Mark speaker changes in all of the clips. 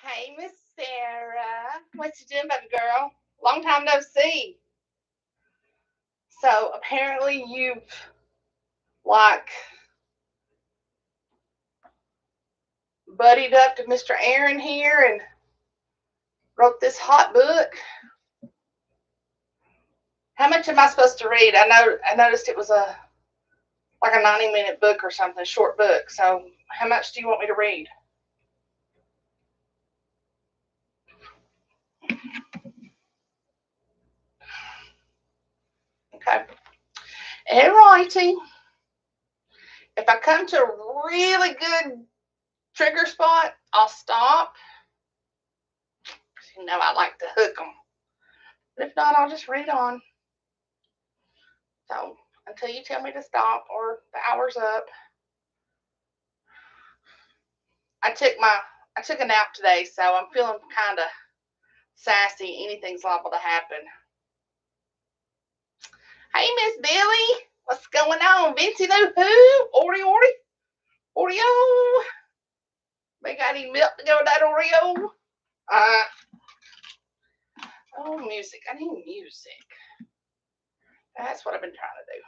Speaker 1: Hey, Miss Sarah. What you doing, baby girl? Long time no see. So apparently you've like buddied up to Mr. Aaron here and wrote this hot book. How much am I supposed to read? I noticed it was a 90-minute book or something, short book. So how much do you want me to read? Okay. Alrighty. If I come to a really good trigger spot, I'll stop. You know I like to hook them. But if not, I'll just read on. So until you tell me to stop or the hour's up. I took a nap today, so I'm feeling kind of sassy. Anything's liable to happen. Hey, Miss Billy, what's going on? Vincy know who? Oreo. They got any milk to go with that Oreo? Oh, music. I need music. That's what I've been trying to do.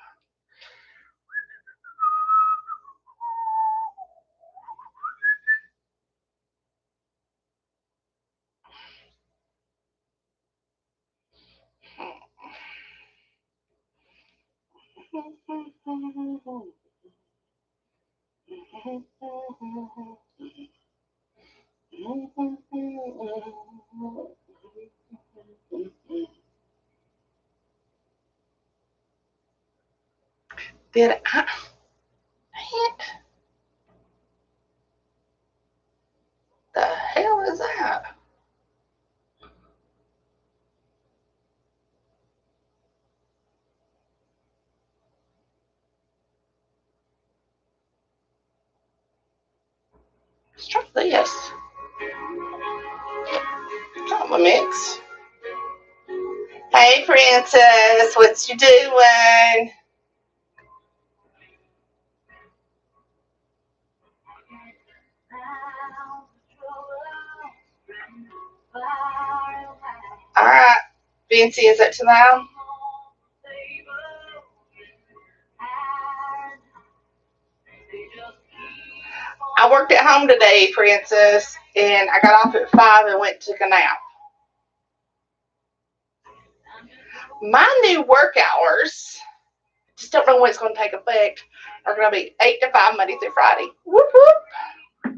Speaker 1: Did I hit? The hell is that? Let's try this. Compliments. Hey, Princess, what you doing? All right, Vincy, is that too loud? I worked at home today, Princess, and I got off at 5 and went to take a nap. My new work hours, just don't know when it's going to take effect, are going to be 8 to 5 Monday through Friday. Whoop, whoop.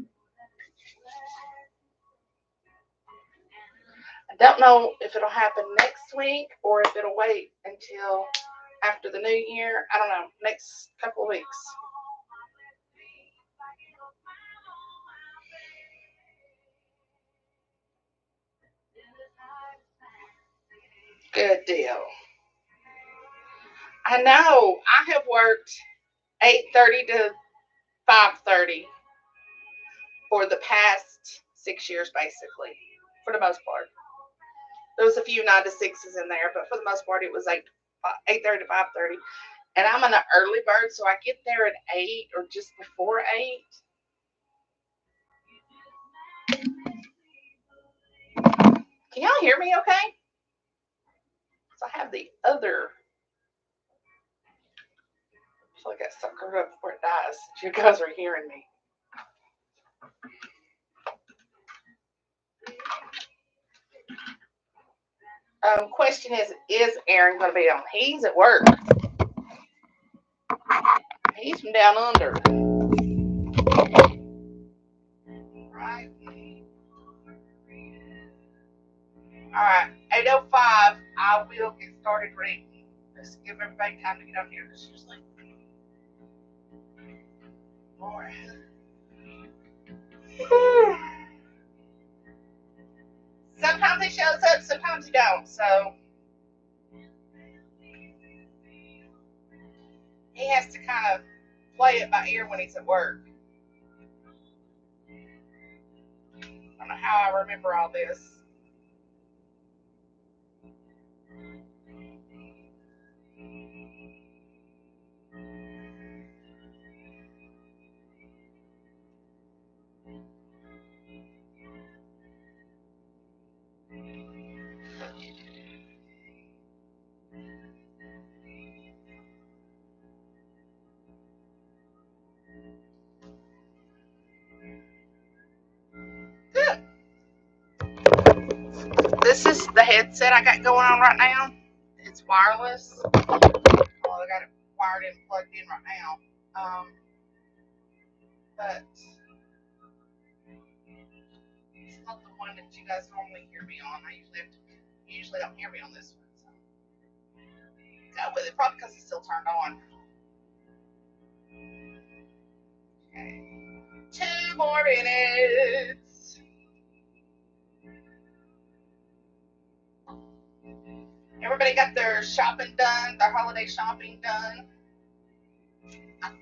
Speaker 1: I don't know if it'll happen next week or if it'll wait until after the new year. I don't know, next couple of weeks. Good deal. I know. I have worked 8:30 to 5:30 for the past 6 years, basically, for the most part. There was a few 9 to 6s in there, but for the most part, it was 8:30 to 5:30. And I'm an early bird, so I get there at 8 or just before 8. Can y'all hear me okay? So I have the other. I feel like I suckered up before it dies. You guys are hearing me. Question is Aaron going to be on? He's at work. He's from down under. Right. All right. 8:05. I will get started reading. Just give everybody time to get on here because usually more. Sometimes he shows up, sometimes he don't. So he has to kind of play it by ear when he's at work. I don't know how I remember all this. the headset I got going on right now. It's wireless. Well, I got it wired in, plugged in right now. But it's not the one that you guys normally hear me on. You usually don't hear me on this one. So go with it. Probably because it's still turned on. Okay. 2 more minutes. Everybody got their shopping done, their holiday shopping done. I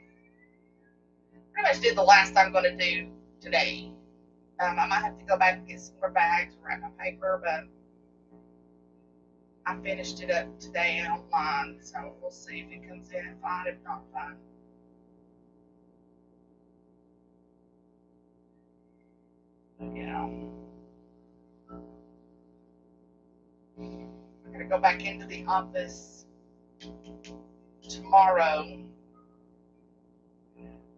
Speaker 1: pretty much did the last I'm going to do today. I might have to go back and get some more bags, wrap my paper, but I finished it up today online, so we'll see if it comes in fine, if not fine. Yeah. I'm going to go back into the office tomorrow.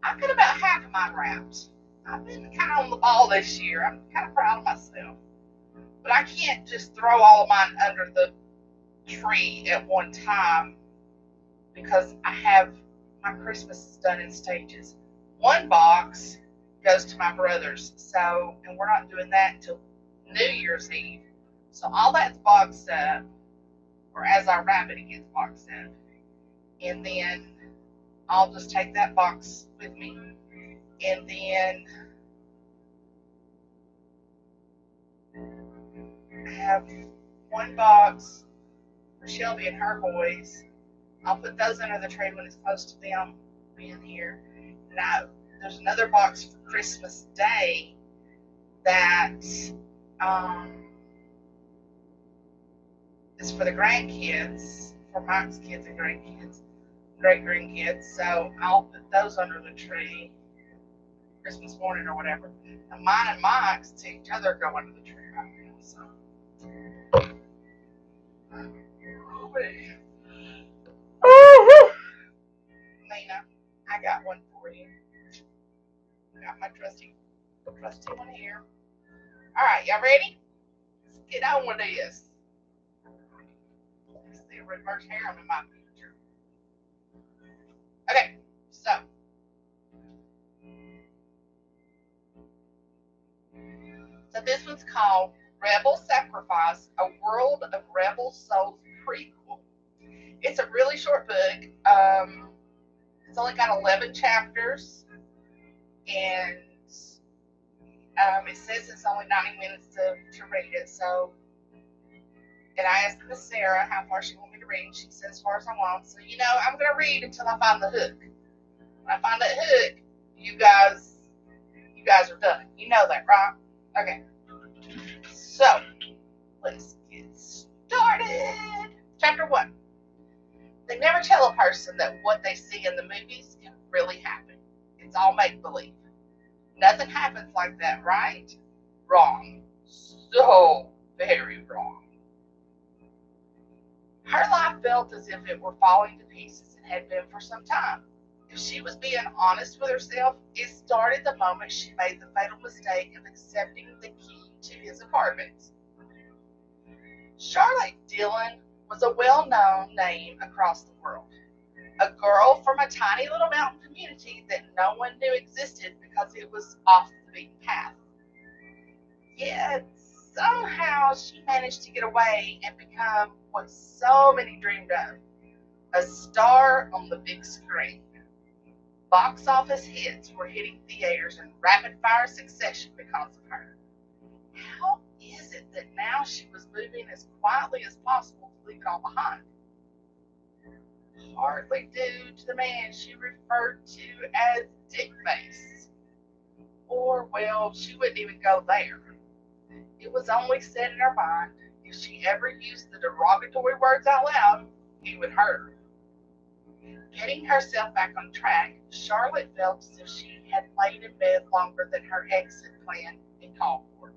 Speaker 1: I've got about half of mine wrapped. I've been kind of on the ball this year. I'm kind of proud of myself. But I can't just throw all of mine under the tree at one time because I have my Christmas done in stages. One box goes to my brother's, and we're not doing that until New Year's Eve. So all that's boxed up, or as I wrap it, it gets boxed up. And then I'll just take that box with me. And then I have one box for Shelby and her boys. I'll put those under the tree when it's close to them being here. And there's another box for Christmas Day that is for the grandkids, for Mike's kids and grandkids, great-grandkids. So I'll put those under the tree Christmas morning or whatever. And mine and Mike's together go under the tree right now. So. Lena, I got one for you. I got my trusty one here. All right, y'all ready? Let's get on with this. Let's see a reverse harem in my picture. Okay, so this one's called Rebel Sacrifice, A World of Rebel Souls Prequel. It's a really short book. It's only got 11 chapters, and it says it's only 90 minutes to read it. So, and I asked Miss Sara how far she wanted me to read, and she said as far as I want. So, I'm going to read until I find the hook. When I find that hook, you guys are done. You know that, right? Okay. So, let's get started. Chapter 1. They never tell a person that what they see in the movies can really happen. It's all make-believe. Nothing happens like that, right? Wrong. So very wrong. Her life felt as if it were falling to pieces and had been for some time. If she was being honest with herself, it started the moment she made the fatal mistake of accepting the key to his apartment. Charlotte Dillon was a well-known name across the world. A girl from a tiny little mountain community that no one knew existed because it was off the beaten path. Yet, somehow she managed to get away and become what so many dreamed of, a star on the big screen. Box office hits were hitting theaters in rapid-fire succession because of her. How is it that now she was moving as quietly as possible to leave it all behind? Hardly due to the man she referred to as Dickface. Or, well, she wouldn't even go there. It was only said in her mind, if she ever used the derogatory words out loud, he would hurt her. Getting herself back on track, Charlotte felt as if she had laid in bed longer than her ex had planned and called for.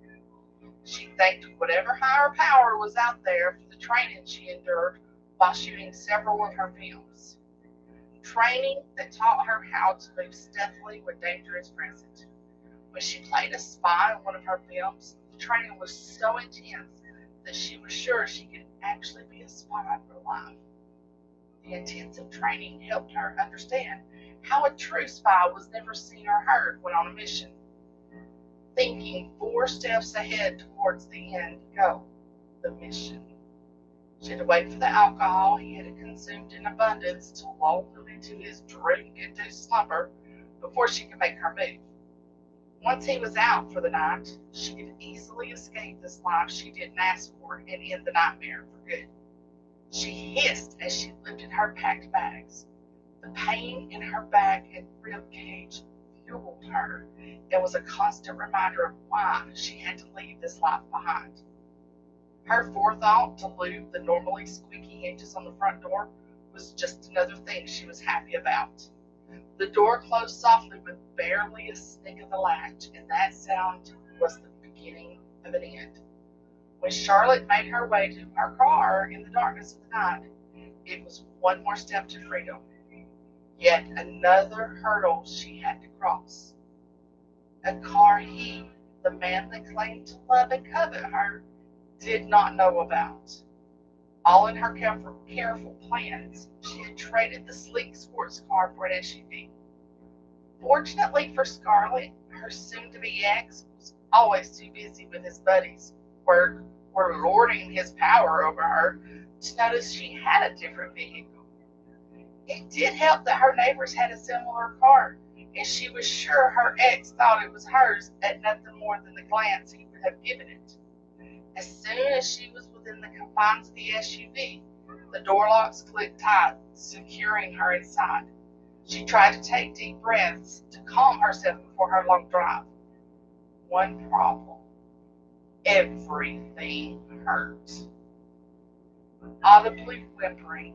Speaker 1: She thanked whatever higher power was out there for the training she endured while shooting several of her films. Training that taught her how to move stealthily when danger is present. When she played a spy in one of her films, the training was so intense that she was sure she could actually be a spy in real life. The intensive training helped her understand how a true spy was never seen or heard when on a mission. Thinking 4 steps ahead towards the end goal, the mission. She had to wait for the alcohol he had consumed in abundance to lull him into his drink-induced slumber before she could make her move. Once he was out for the night, she could easily escape this life she didn't ask for and end the nightmare for good. She hissed as she lifted her packed bags. The pain in her back and rib cage fueled her and was a constant reminder of why she had to leave this life behind. Her forethought to lube the normally squeaky hinges on the front door was just another thing she was happy about. The door closed softly with barely a snick of the latch, and that sound was the beginning of an end. When Charlotte made her way to her car in the darkness of the night, it was one more step to freedom. Yet another hurdle she had to cross. A car he, the man that claimed to love and covet her, did not know about. All in her careful plans, she had traded the sleek sports car for an SUV. Fortunately for Scarlett, her soon-to-be ex was always too busy with his buddies, were lording his power over her, to notice she had a different vehicle. It did help that her neighbors had a similar car, and she was sure her ex thought it was hers at nothing more than the glance he would have given it. As soon as she was within the confines of the SUV, the door locks clicked tight, securing her inside. She tried to take deep breaths to calm herself before her long drive. One problem. Everything hurt. Audibly whimpering,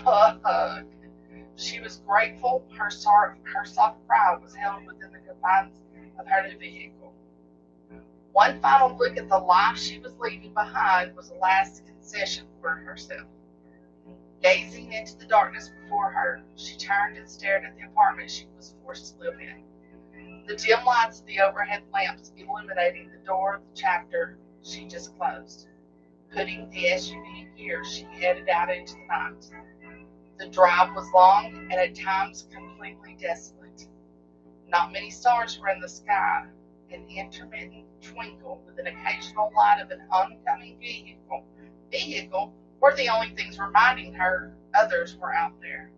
Speaker 1: ugh. She was grateful her soft cry was held within the confines of her new vehicle. One final look at the life she was leaving behind was the last concession for herself. Gazing into the darkness before her, she turned and stared at the apartment she was forced to live in. The dim lights of the overhead lamps illuminating the door of the chapter she just closed. Putting the SUV in gear, she headed out into the night. The drive was long and at times completely desolate. Not many stars were in the sky. An intermittent twinkle with an occasional light of an oncoming vehicle were the only things reminding her others were out there.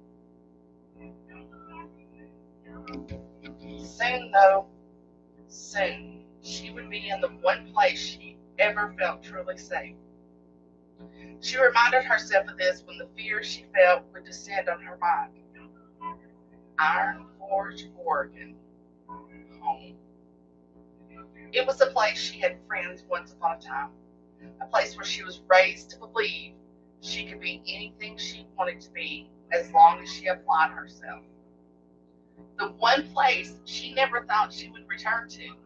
Speaker 1: Soon, she would be in the one place she ever felt truly safe. She reminded herself of this when the fear she felt would descend on her mind. Iron Forge, Oregon. Home. It was a place she had friends once upon a time. A place where she was raised to believe she could be anything she wanted to be as long as she applied herself. The one place she never thought she would return to.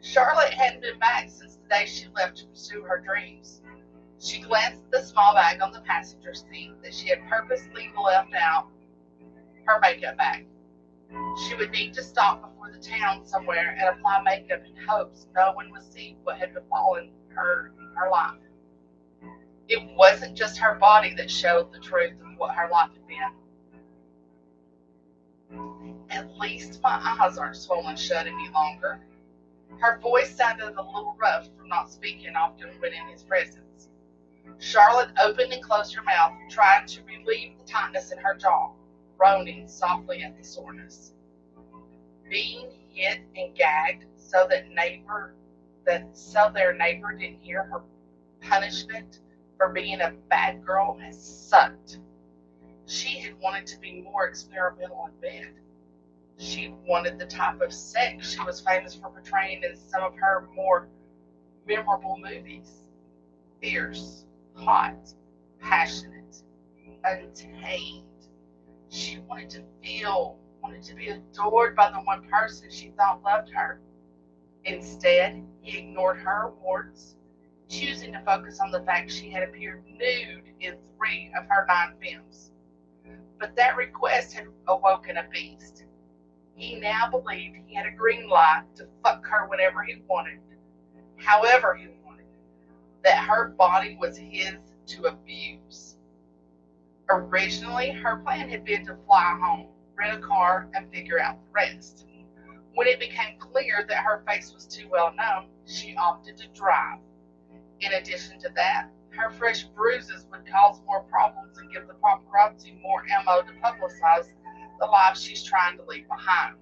Speaker 1: Charlotte hadn't been back since the day she left to pursue her dreams. She glanced at the small bag on the passenger seat that she had purposely left out, her makeup bag. She would need to stop before the town somewhere and apply makeup in hopes no one would see what had befallen her in her life. It wasn't just her body that showed the truth of what her life had been. At least my eyes aren't swollen shut any longer. Her voice sounded a little rough from not speaking often when in his presence. Charlotte opened and closed her mouth, trying to relieve the tightness in her jaw, groaning softly at the soreness. Being hit and gagged so their neighbor didn't hear her punishment for being a bad girl has sucked. She had wanted to be more experimental in bed. She wanted the type of sex she was famous for portraying in some of her more memorable movies. Fierce, hot, passionate, untamed. She wanted to be adored by the one person she thought loved her. Instead, he ignored her awards, choosing to focus on the fact she had appeared nude in 3 of her 9 films. But that request had awoken a beast. He now believed he had a green light to fuck her whenever he wanted, however he wanted. that her body was his to abuse. Originally, her plan had been to fly home, rent a car, and figure out the rest. When it became clear that her face was too well known, she opted to drive. In addition to that, her fresh bruises would cause more problems and give the paparazzi more ammo to publicize the life she's trying to leave behind.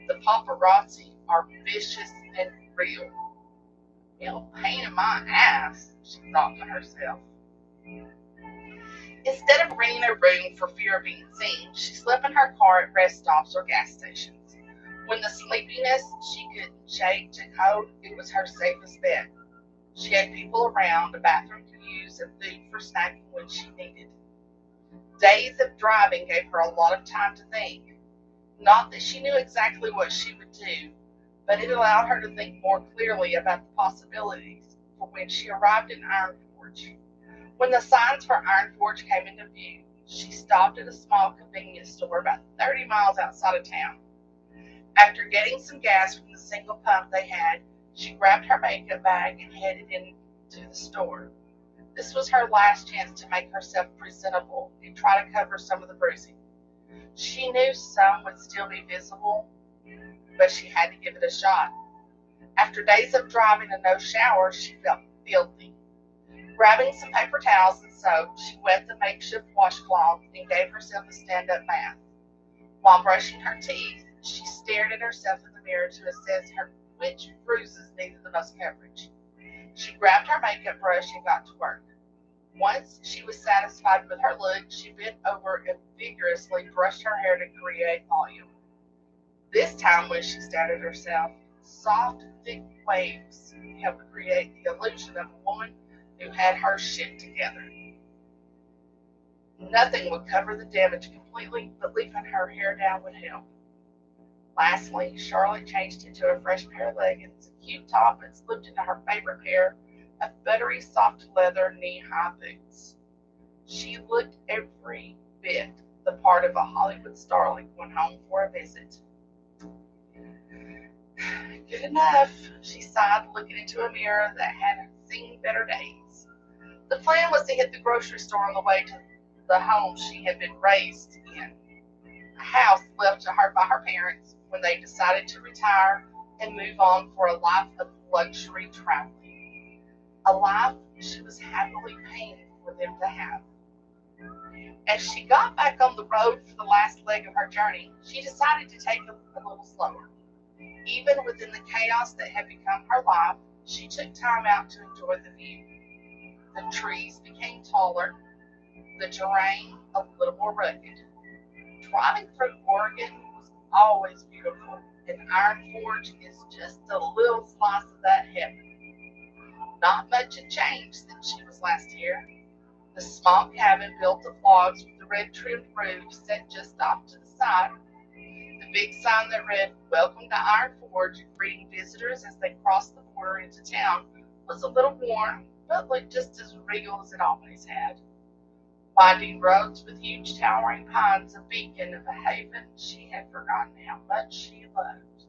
Speaker 1: The paparazzi are vicious and real. Pain in my ass, she thought to herself. Instead of renting a room for fear of being seen, she slept in her car at rest stops or gas stations. When the sleepiness she couldn't shake took hold, it was her safest bet. She had people around, a bathroom to use, and food for snacking when she needed. Days of driving gave her a lot of time to think. Not that she knew exactly what she would do, but it allowed her to think more clearly about the possibilities for when she arrived in Iron Forge. When the signs for Iron Forge came into view, she stopped at a small convenience store about 30 miles outside of town. After getting some gas from the single pump they had, she grabbed her makeup bag and headed into the store. This was her last chance to make herself presentable and try to cover some of the bruising. She knew some would still be visible, but she had to give it a shot. After days of driving and no shower, she felt filthy. Grabbing some paper towels and soap, she wet the makeshift washcloth and gave herself a stand-up bath. While brushing her teeth, she stared at herself in the mirror to assess which bruises needed the most coverage. She grabbed her makeup brush and got to work. Once she was satisfied with her look, she bent over and vigorously brushed her hair to create volume. This time when she stared at herself, soft, thick waves helped create the illusion of a woman who had her shit together. Nothing would cover the damage completely, but leaving her hair down would help. Lastly, Charlotte changed into a fresh pair of leggings, a cute top, and slipped into her favorite pair of buttery soft leather knee-high boots. She looked every bit the part of a Hollywood starling going home for a visit. Good enough, she sighed, looking into a mirror that had seen better days. The plan was to hit the grocery store on the way to the home she had been raised in, a house left to her by her parents when they decided to retire and move on for a life of luxury traveling, a life she was happily paying for them to have. As she got back on the road for the last leg of her journey, she decided to take it a little slower. Even within the chaos that had become her life, she took time out to enjoy the view. The trees became taller, the terrain a little more rugged. Driving through Oregon was always beautiful, and Iron Forge is just a little slice of that heaven. Not much had changed since she was last here. The small cabin built of logs with the red trimmed roof set just off to the side. The big sign that read, "Welcome to Iron Forge," greeting visitors as they crossed the border into town, was a little worn, but looked just as regal as it always had. Winding roads with huge towering pines, a beacon of a haven she had forgotten how much she loved.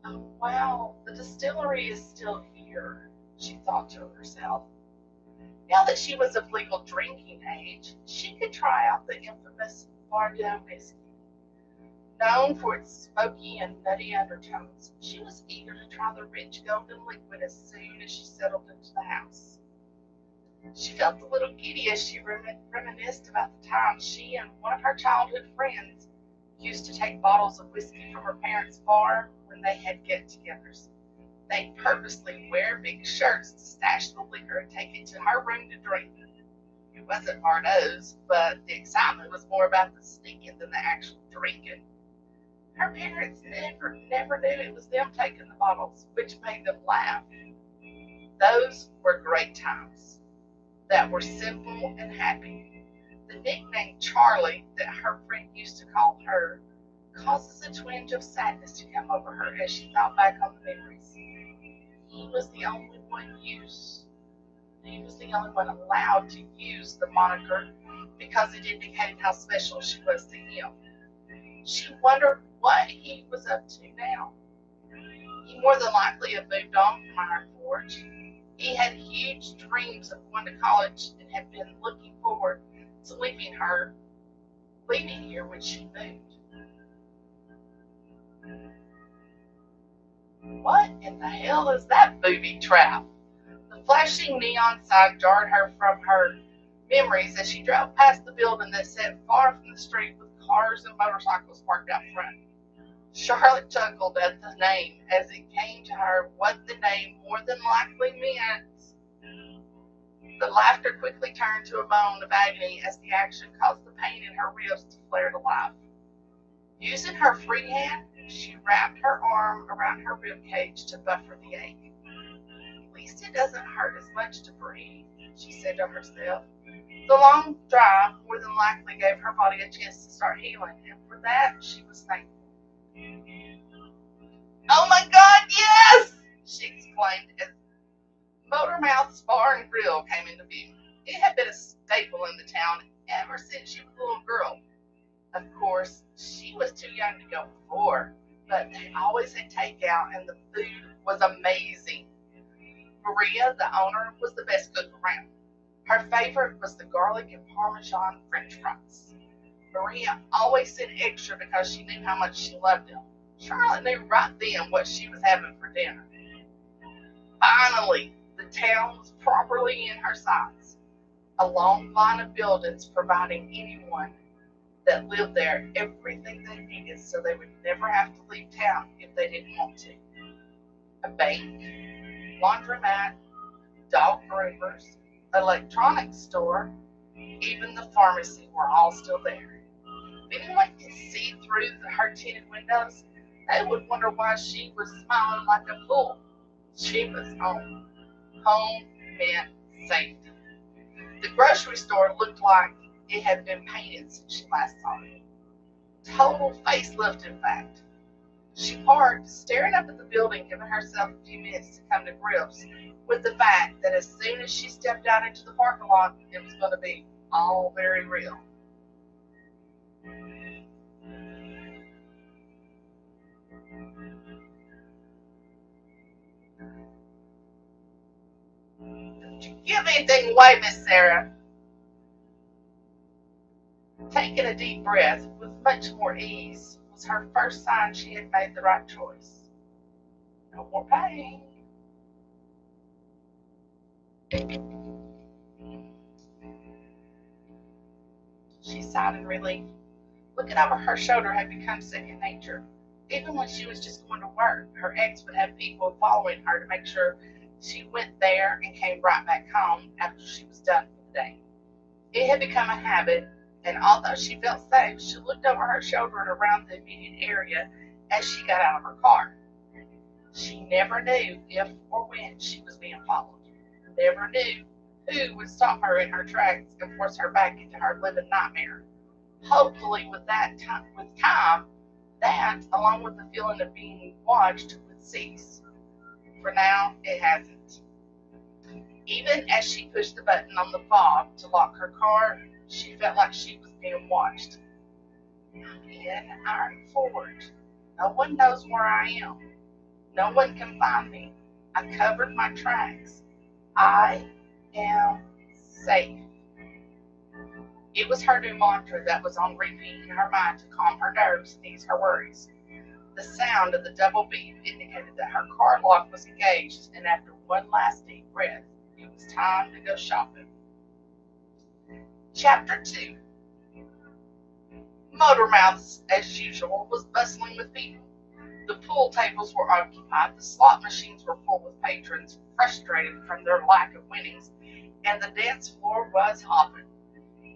Speaker 1: Oh, wow, the distillery is still here, she thought to herself. Now that she was of legal drinking age, she could try out the infamous Bordeaux whiskey. Known for its smoky and nutty undertones, she was eager to try the rich golden liquid as soon as she settled into the house. She felt a little giddy as she reminisced about the time she and one of her childhood friends used to take bottles of whiskey from her parents' bar when they had get-togethers. They'd purposely wear big shirts to stash the liquor and take it to her room to drink. It wasn't Bordeaux's, but the excitement was more about the sneaking than the actual drinking. Her parents never knew it was them taking the bottles, which made them laugh. Those were great times that were simple and happy. The nickname Charlie that her friend used to call her causes a twinge of sadness to come over her as she thought back on the memories. He was the only one allowed to use the moniker because it indicated how special she was to him. She wondered what he was up to now. He more than likely had moved on from Iron Forge. He had huge dreams of going to college and had been looking forward to leaving here when she moved. What in the hell is that booby trap? The flashing neon sign jarred her from her memories as she drove past the building that sat far from the street with cars and motorcycles parked out front. Charlotte chuckled at the name as it came to her what the name more than likely meant. The laughter quickly turned to a moan of agony as the action caused the pain in her ribs to flare to life. Using her free hand, she wrapped her arm around her rib cage to buffer the ache. At least it doesn't hurt as much to breathe, she said to herself. The long drive more than likely gave her body a chance to start healing, and for that she was thankful. Oh my God, yes! She exclaimed as Motormouth's bar and grill came into view. It had been a staple in the town ever since she was a little girl. Of course, she was too young to go before, but they always had takeout and the food was amazing. Maria, the owner, was the best cook around. Her favorite was the garlic and parmesan french fries. Maria always said extra because she knew how much she loved them. Charlotte knew right then what she was having for dinner. Finally, the town was properly in her sights. A long line of buildings providing anyone that lived there everything they needed so they would never have to leave town if they didn't want to. A bank, laundromat, dog groomers, electronics store, even the pharmacy were all still there. If anyone could see through her tinted windows, they would wonder why she was smiling like a fool. She was home. Home meant safety. The grocery store looked like it had been painted since she last saw it. Total facelift, in fact. She parked, staring up at the building, giving herself a few minutes to come to grips with the fact that as soon as she stepped out into the parking lot, it was going to be all very real. Don't you give anything away, Miss Sara. Taking a deep breath with much more ease was her first sign she had made the right choice. No more pain. She sighed in relief. Looking over her shoulder had become second nature. Even when she was just going to work, her ex would have people following her to make sure she went there and came right back home after she was done for the day. It had become a habit, and although she felt safe, she looked over her shoulder and around the immediate area as she got out of her car. She never knew if or when she was being followed. Never knew who would stop her in her tracks and force her back into her living nightmare. Hopefully, with time, that, along with the feeling of being watched, would cease. For now, it hasn't. Even as she pushed the button on the fob to lock her car, she felt like she was being watched. I'm in iron forward. No one knows where I am. No one can find me. I covered my tracks. I am safe. It was her new mantra that was on repeat in her mind to calm her nerves and ease her worries. The sound of the double beep indicated that her car lock was engaged, and after one last deep breath, it was time to go shopping. Chapter 2. Motormouths, as usual, was bustling with people. The pool tables were occupied, the slot machines were full with patrons, frustrated from their lack of winnings, and the dance floor was hopping.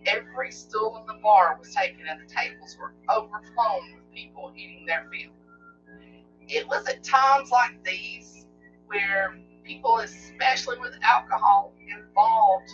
Speaker 1: Every stool in the bar was taken, and the tables were overflowing with people eating their fill. It was at times like these where people, especially with alcohol involved,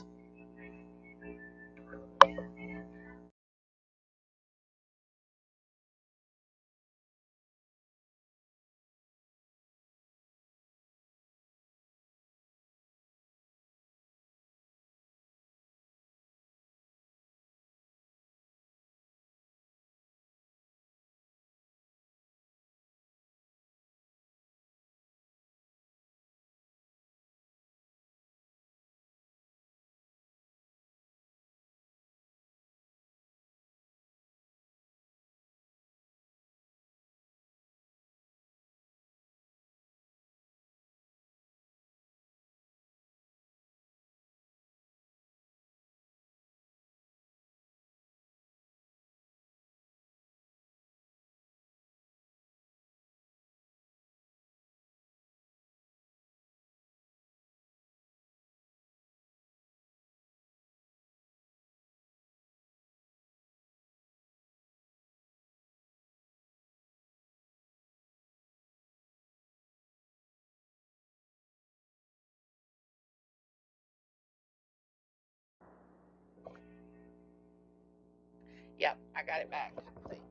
Speaker 1: Yep, I got it back. I think.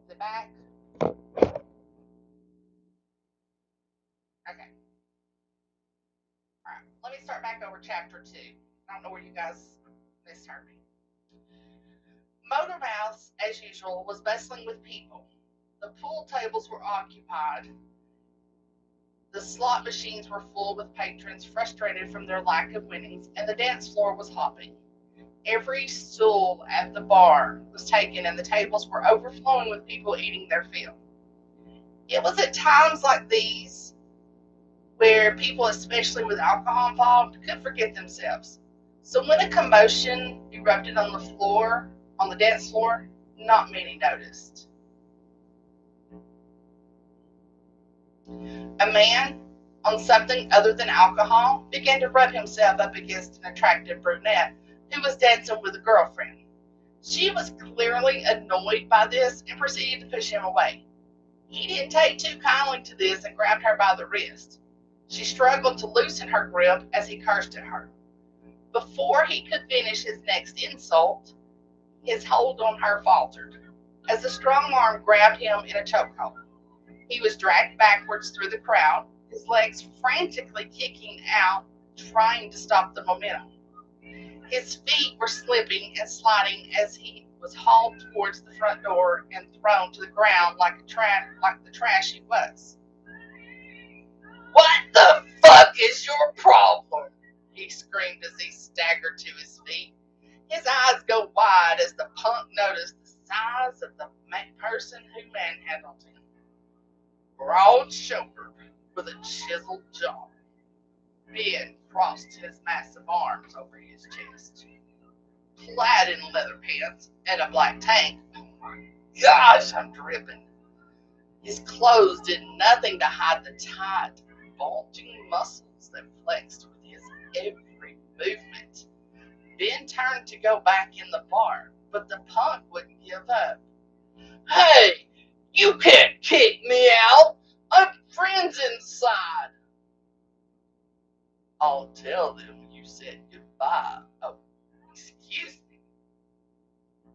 Speaker 1: Is it back? Okay. All right. Let me start back over chapter 2. I don't know where you guys misheard me. Motor Mouth, as usual, was bustling with people. The pool tables were occupied. The slot machines were full with patrons frustrated from their lack of winnings, and the dance floor was hopping. Every stool at the bar was taken, and the tables were overflowing with people eating their fill. It was at times like these where people, especially with alcohol involved, could forget themselves. So when a commotion erupted on the dance floor, not many noticed. A man, on something other than alcohol, began to rub himself up against an attractive brunette who was dancing with a girlfriend. She was clearly annoyed by this and proceeded to push him away. He didn't take too kindly to this and grabbed her by the wrist. She struggled to loosen her grip as he cursed at her. Before he could finish his next insult, his hold on her faltered, as a strong arm grabbed him in a chokehold. He was dragged backwards through the crowd, his legs frantically kicking out, trying to stop the momentum. His feet were slipping and sliding as he was hauled towards the front door and thrown to the ground like the trash he was. "What the fuck is your problem?" he screamed as he staggered to his feet. His eyes go wide as the punk noticed the size of the person who manhandled him. Broad-shouldered, with a chiseled jaw, Ben crossed his massive arms over his chest. Clad in leather pants and a black tank, oh my gosh, I'm dripping. His clothes did nothing to hide the tight, bulging muscles that flexed with his every movement. Ben turned to go back in the bar, but the punk wouldn't give up. "Hey, you can't kick me out. I'm friends inside." "I'll tell them you said goodbye." "Oh, excuse me."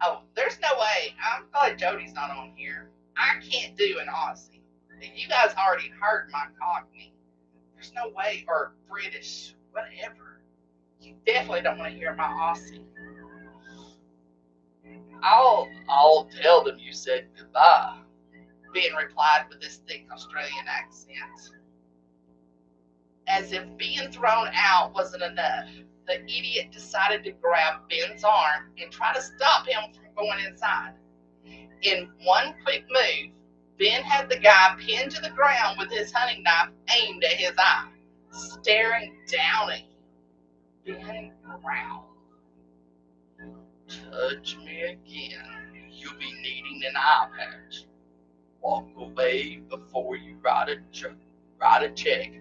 Speaker 1: "Oh, there's no way. I'm glad Jody's not on here. I can't do an Aussie. You guys already heard my Cockney. There's no way, or British, whatever. You definitely don't want to hear my Aussie." I'll tell them you said goodbye," Ben replied with his thick Australian accent. As if being thrown out wasn't enough, the idiot decided to grab Ben's arm and try to stop him from going inside. In one quick move, Ben had the guy pinned to the ground with his hunting knife aimed at his eye, staring down at him. Ben growled. "Touch me again, you'll be needing an eye patch. Walk away before you write a check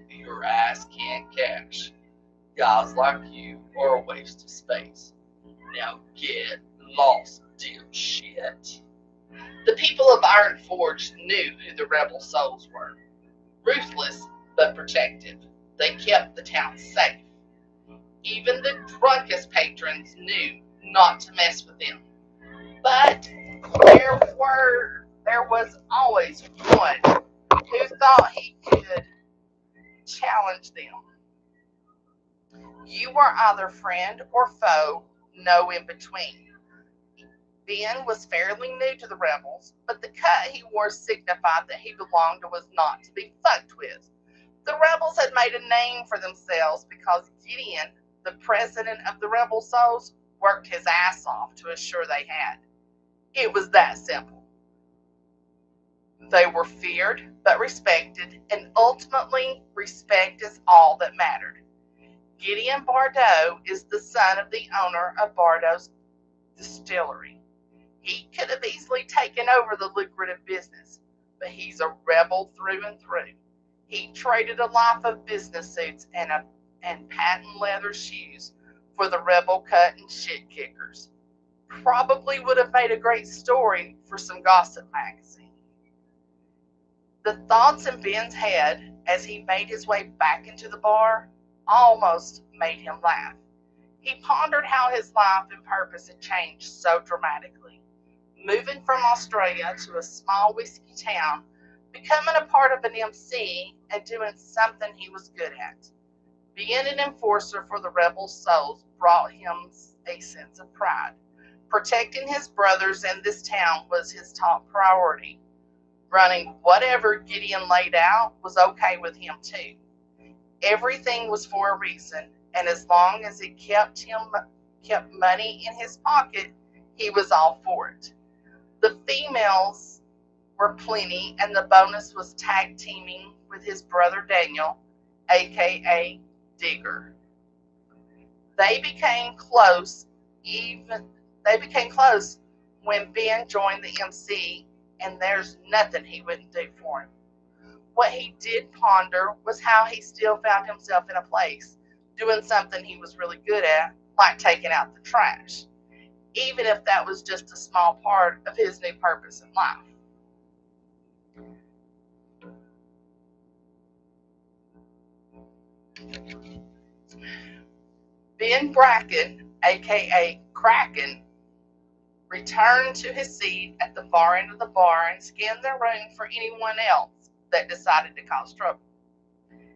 Speaker 1: your ass can't cash. Guys like you are a waste of space. Now get lost, dipshit." The people of Iron Forge knew who the rebel souls were. Ruthless but protective, they kept the town safe. Even the drunkest patrons knew not to mess with them. But there was always one who thought he could challenge them. You were either friend or foe, no in between. Ben was fairly new to the rebels, but the cut he wore signified that he belonged and was not to be fucked with. The rebels had made a name for themselves because Gideon, the president of the rebel souls, worked his ass off to assure they had. It was that simple. They were feared but respected, and ultimately respect is all that mattered. Gideon Bardot is the son of the owner of Bardot's distillery. He could have easily taken over the lucrative business, but he's a rebel through and through. He traded a life of business suits and patent leather shoes for the rebel cut and shit kickers. Probably would have made a great story for some gossip magazine. The thoughts in Ben's head as he made his way back into the bar almost made him laugh. He pondered how his life and purpose had changed so dramatically. Moving from Australia to a small whiskey town, becoming a part of an MC, and doing something he was good at. Being an enforcer for the rebel souls brought him a sense of pride. Protecting his brothers in this town was his top priority. Running whatever Gideon laid out was okay with him too. Everything was for a reason, and as long as it kept money in his pocket, he was all for it. The females were plenty, and the bonus was tag teaming with his brother Daniel, aka Digger. They became close when Ben joined the MC, and there's nothing he wouldn't do for him. What he did ponder was how he still found himself in a place, doing something he was really good at, like taking out the trash, even if that was just a small part of his new purpose in life. Ben Bracken, aka Kraken, returned to his seat at the far end of the bar and scanned the room for anyone else that decided to cause trouble.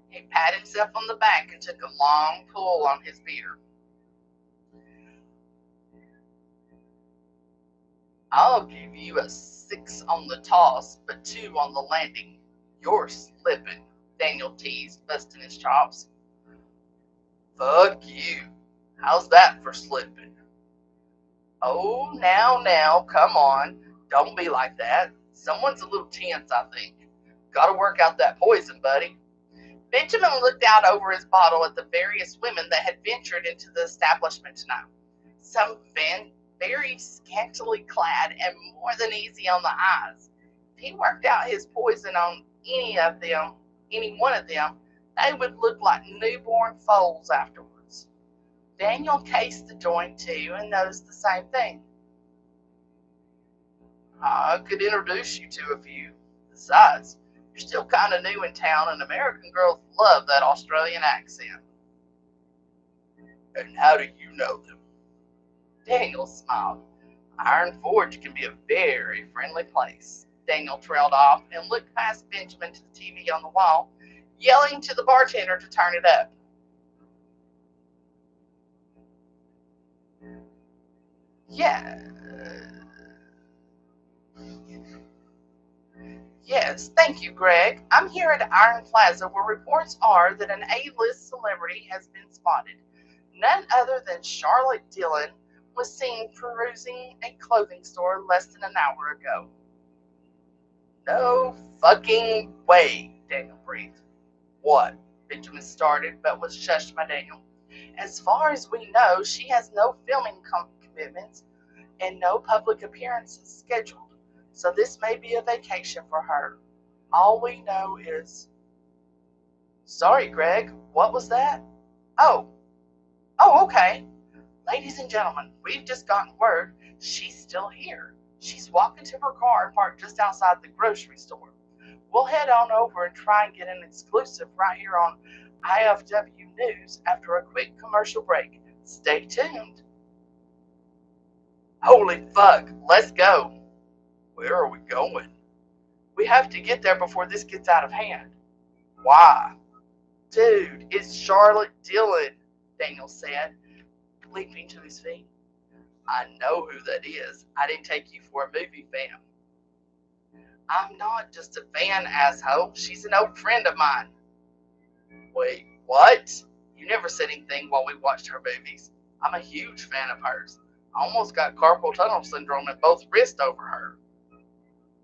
Speaker 1: He patted himself on the back and took a long pull on his beer. I'll give you a 6 on the toss, but 2 on the landing. You're slipping, Daniel teased, busting his chops. Fuck you. How's that for slipping? Oh, now, come on. Don't be like that. Someone's a little tense, I think. Gotta work out that poison, buddy. Benjamin looked out over his bottle at the various women that had ventured into the establishment tonight. Some very scantily clad and more than easy on the eyes. If he worked out his poison on any one of them, they would look like newborn foals afterwards. Daniel cased the joint too and noticed the same thing. I could introduce you to a few. Besides, you're still kind of new in town, and American girls love that Australian accent. And how do you know them? Daniel smiled. Iron Forge can be a very friendly place. Daniel trailed off and looked past Benjamin to the TV on the wall, yelling to the bartender to turn it up. Yes, thank you, Greg. I'm here at Iron Plaza, where reports are that an A-list celebrity has been spotted. None other than Charlotte Dillon was seen perusing a clothing store less than an hour ago. No fucking way, Daniel breathed. What? Benjamin started, but was shushed by Daniel. As far as we know, she has no filming commitments and no public appearances scheduled. So this may be a vacation for her. All we know is... Sorry, Greg, what was that? Oh, okay. Ladies and gentlemen, we've just gotten word she's still here. She's walking to her car parked just outside the grocery store. We'll head on over and try and get an exclusive right here on IFW News after a quick commercial break. Stay tuned. Holy fuck, let's go. Where are we going? We have to get there before this gets out of hand. Why? Dude, it's Charlotte Dillon, Daniel said, leaping to his feet. I know who that is. I didn't take you for a movie fan. I'm not just a fan, asshole. She's an old friend of mine. Wait, what? You never said anything while we watched her movies. I'm a huge fan of hers. I almost got carpal tunnel syndrome in both wrists over her.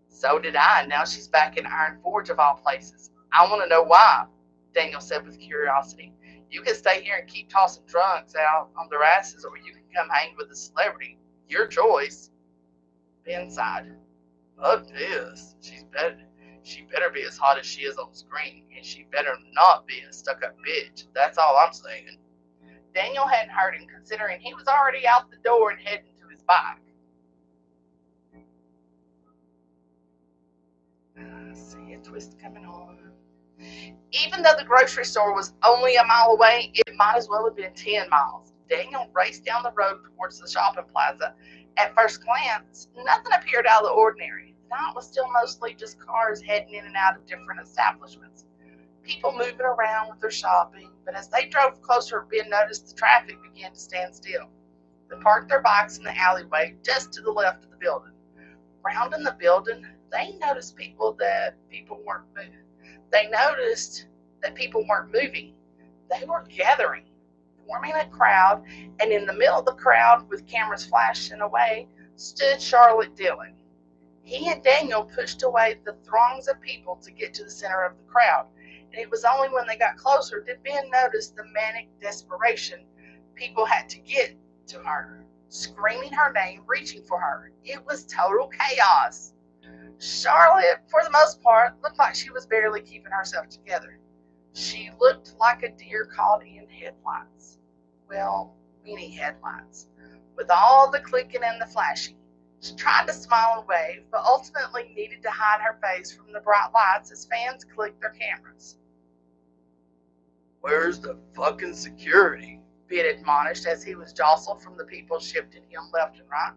Speaker 1: So did I. Now she's back in Iron Forge of all places. I want to know why, Daniel said with curiosity. You can stay here and keep tossing drunks out on their asses, or you can come hang with a celebrity. Your choice. Ben sighed. Fuck this. She better be as hot as she is on screen, and she better not be a stuck-up bitch. That's all I'm saying. Daniel hadn't heard him, considering he was already out the door and heading to his bike. See a twist coming on. Even though the grocery store was only a mile away, it might as well have been 10 miles. Daniel raced down the road towards the shopping plaza. At first glance, nothing appeared out of the ordinary. The night was still mostly just cars heading in and out of different establishments. People moving around with their shopping, but as they drove closer, Ben noticed the traffic began to stand still. They parked their bikes in the alleyway just to the left of the building. Round in the building, they noticed people weren't moving. They noticed that people weren't moving. They were gathering, forming a crowd, and in the middle of the crowd, with cameras flashing away, stood Charlotte Dillon. He and Daniel pushed away the throngs of people to get to the center of the crowd, and it was only when they got closer did Ben notice the manic desperation people had to get to her, screaming her name, reaching for her. It was total chaos. Charlotte, for the most part, looked like she was barely keeping herself together. She looked like a deer caught in headlights. Well, many headlights, with all the clicking and the flashing. She tried to smile and wave, but ultimately needed to hide her face from the bright lights as fans clicked their cameras.
Speaker 2: "Where's the fucking security?"
Speaker 1: Ben admonished as he was jostled from the people shifting him left and right.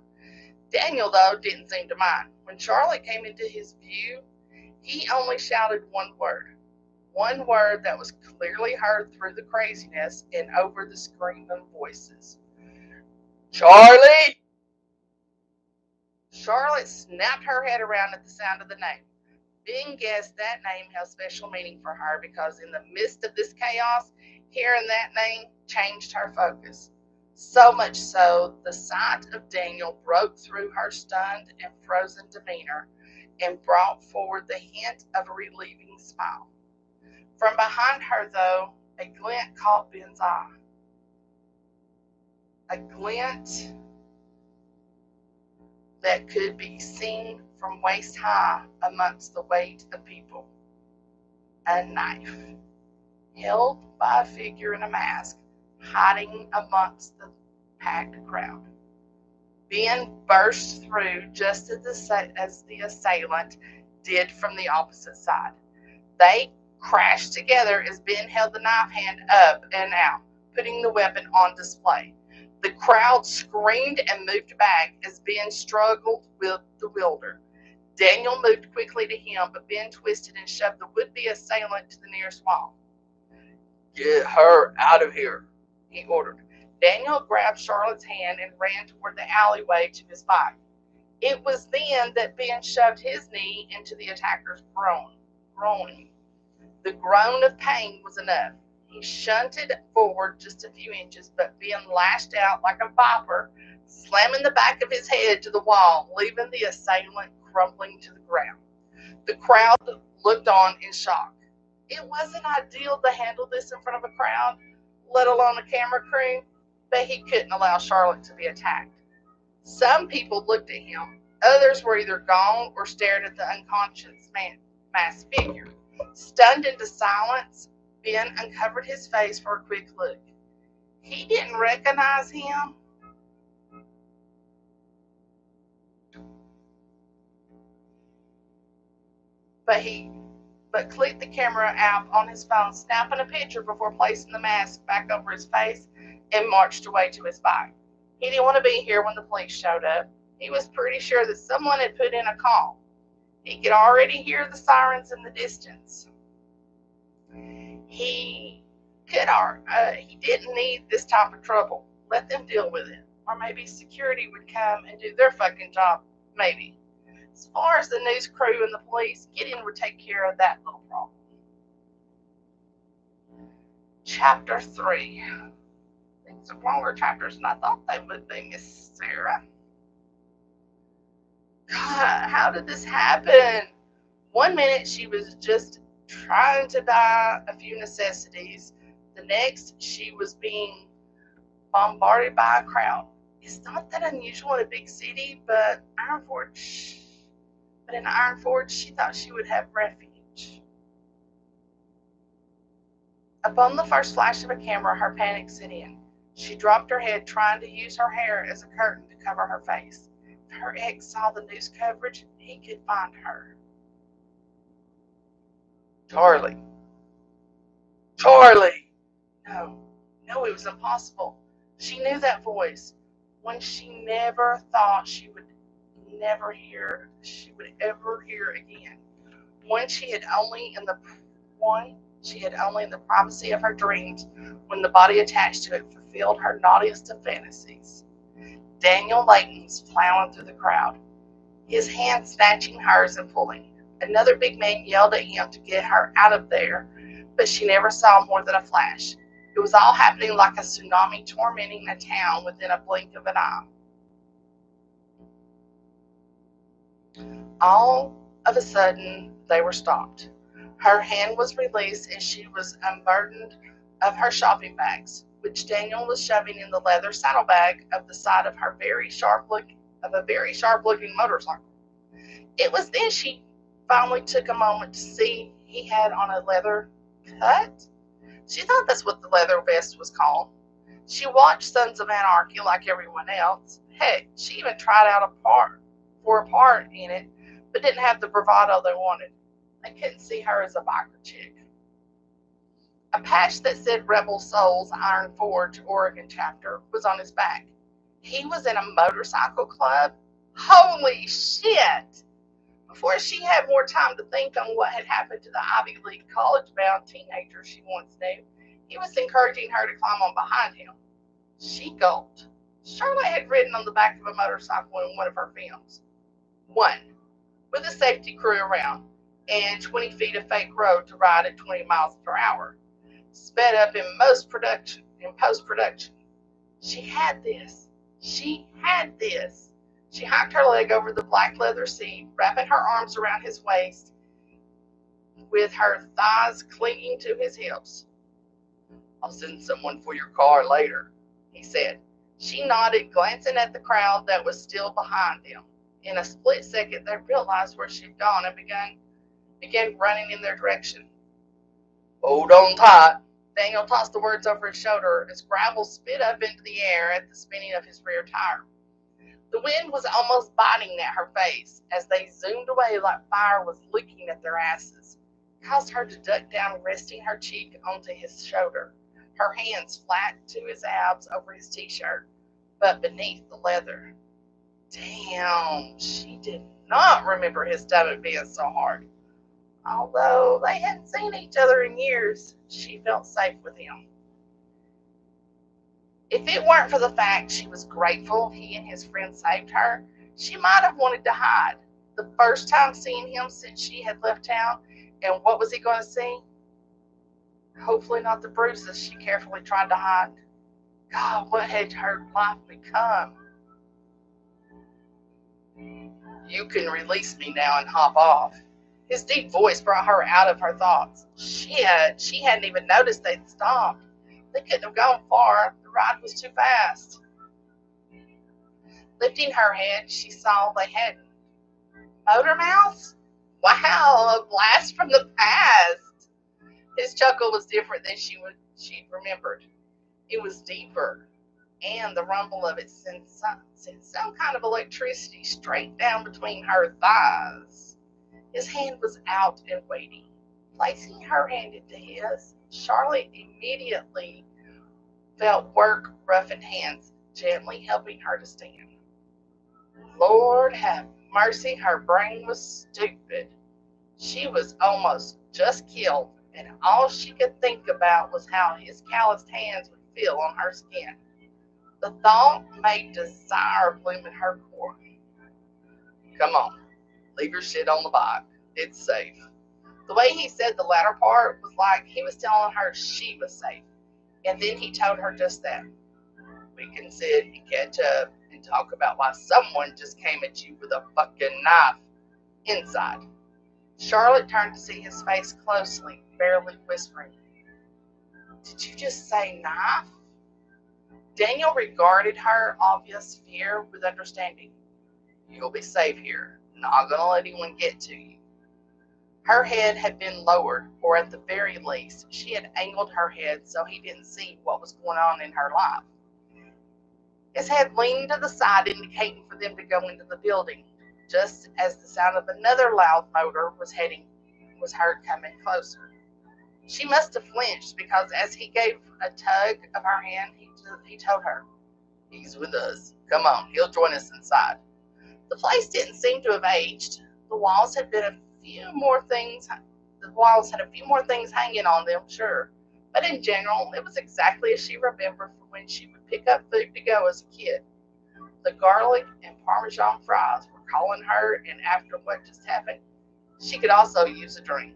Speaker 1: Daniel, though, didn't seem to mind. When Charlotte came into his view, he only shouted one word that was clearly heard through the craziness and over the screaming voices.
Speaker 2: "Charlie!"
Speaker 1: Charlotte snapped her head around at the sound of the name. Ben guessed that name held special meaning for her because in the midst of this chaos, hearing that name changed her focus. So much so, the sight of Daniel broke through her stunned and frozen demeanor and brought forward the hint of a relieving smile. From behind her, though, a glint caught Ben's eye. A glint that could be seen from waist high amongst the weight of people. A knife, held by a figure in a mask, hiding amongst the packed crowd. Ben burst through just as the assailant did from the opposite side. They crashed together as Ben held the knife hand up and out, putting the weapon on display. The crowd screamed and moved back as Ben struggled with the wielder. Daniel moved quickly to him, but Ben twisted and shoved the would-be assailant to the nearest wall.
Speaker 2: "Get her out of here,"
Speaker 1: he ordered. Daniel grabbed Charlotte's hand and ran toward the alleyway to his bike. It was then that Ben shoved his knee into the attacker's groin. The groan of pain was enough. He shunted forward just a few inches, but Ben lashed out like a viper, slamming the back of his head to the wall, leaving the assailant crumbling to the ground. The crowd looked on in shock. It wasn't ideal to handle this in front of a crowd, let alone a camera crew, but he couldn't allow Charlotte to be attacked. Some people looked at him. Others were either gone or stared at the unconscious masked figure. Stunned into silence, Ben uncovered his face for a quick look. He didn't recognize him. But clicked the camera app on his phone, snapping a picture before placing the mask back over his face and marched away to his bike. He didn't want to be here when the police showed up. He was pretty sure that someone had put in a call. He could already hear the sirens in the distance. He didn't need this type of trouble. Let them deal with it. Or maybe security would come and do their fucking job. Maybe. As far as the news crew and the police, Gideon would take care of that little problem. Chapter 3. Things are longer chapters than I thought they would be, Miss Sara. God, how did this happen? 1 minute she was just trying to buy a few necessities. The next, she was being bombarded by a crowd. It's not that unusual in a big city, but in Iron Forge, she thought she would have refuge. Upon the first flash of a camera, her panic set in. She dropped her head, trying to use her hair as a curtain to cover her face. If her ex saw the news coverage, he could find her.
Speaker 2: Charlie!
Speaker 1: No, it was impossible. She knew that voice, one she never thought she would ever hear again. One she had only in the privacy of her dreams, when the body attached to it fulfilled her naughtiest of fantasies. Daniel Layton's plowing through the crowd, his hand snatching hers and pulling. Another big man yelled at him to get her out of there, but she never saw more than a flash. It was all happening like a tsunami tormenting a town within a blink of an eye. All of a sudden, they were stopped. Her hand was released and she was unburdened of her shopping bags, which Daniel was shoving in the leather saddlebag of the side of a very sharp-looking motorcycle. It was then she finally took a moment to see he had on a leather cut. She thought that's what the leather vest was called. She watched Sons of Anarchy like everyone else. Heck, she even tried out for a part in it, but didn't have the bravado they wanted. They couldn't see her as a biker chick. A patch that said Rebel Souls Iron Forge Oregon chapter was on his back. He was in a motorcycle club? Holy shit! Before she had more time to think on what had happened to the Ivy League college-bound teenager she once knew, he was encouraging her to climb on behind him. She gulped. Charlotte had ridden on the back of a motorcycle in one of her films. One, with a safety crew around, and 20 feet of fake road to ride at 20 miles per hour. Sped up in post-production. She had this. She hiked her leg over the black leather seat, wrapping her arms around his waist, with her thighs clinging to his hips. "I'll send someone for your car later," he said. She nodded, glancing at the crowd that was still behind them. In a split second, they realized where she'd gone and began running in their direction. "Hold on tight." Daniel tossed the words over his shoulder as gravel spit up into the air at the spinning of his rear tire. The wind was almost biting at her face as they zoomed away like fire was licking at their asses. It caused her to duck down, resting her cheek onto his shoulder, her hands flat to his abs over his t-shirt, but beneath the leather. Damn, she did not remember his stomach being so hard. Although they hadn't seen each other in years, she felt safe with him. If it weren't for the fact she was grateful he and his friend saved her, she might have wanted to hide. The first time seeing him since she had left town, and what was he going to see? Hopefully not the bruises she carefully tried to hide. God, what had her life become? "You can release me now and hop off." His deep voice brought her out of her thoughts. Shit, she hadn't even noticed they'd stopped. They couldn't have gone far. The ride was too fast. Lifting her head, she saw they hadn't. Motor mouths? Wow, a blast from the past. His chuckle was different than she'd remembered. It was deeper, and the rumble of it sent some kind of electricity straight down between her thighs. His hand was out and waiting. Placing her hand into his, Charlotte immediately felt work roughened hands gently helping her to stand. Lord have mercy, her brain was stupid. She was almost just killed, and all she could think about was how his calloused hands would feel on her skin. The thought made desire bloom in her core. "Come on, leave your shit on the bike. It's safe." The way he said the latter part was like he was telling her she was safe. And then he told her just that. "We can sit and catch up and talk about why someone just came at you with a fucking knife inside." Charlotte turned to see his face closely, barely whispering, "Did you just say knife?" Daniel regarded her obvious fear with understanding. "You'll be safe here. Not gonna let anyone get to you." Her head had been lowered, or at the very least, she had angled her head so he didn't see what was going on in her life. His head leaned to the side, indicating for them to go into the building, just as the sound of another loud motor was heard coming closer. She must have flinched because as he gave a tug of her hand, he told her,
Speaker 2: He's with us. Come on, he'll join us inside.
Speaker 1: the place didn't seem to have aged. The walls had a few more things hanging on them, sure. But in general, it was exactly as she remembered from when she would pick up food to go as a kid. The garlic and Parmesan fries were calling her, and after what just happened, she could also use a drink.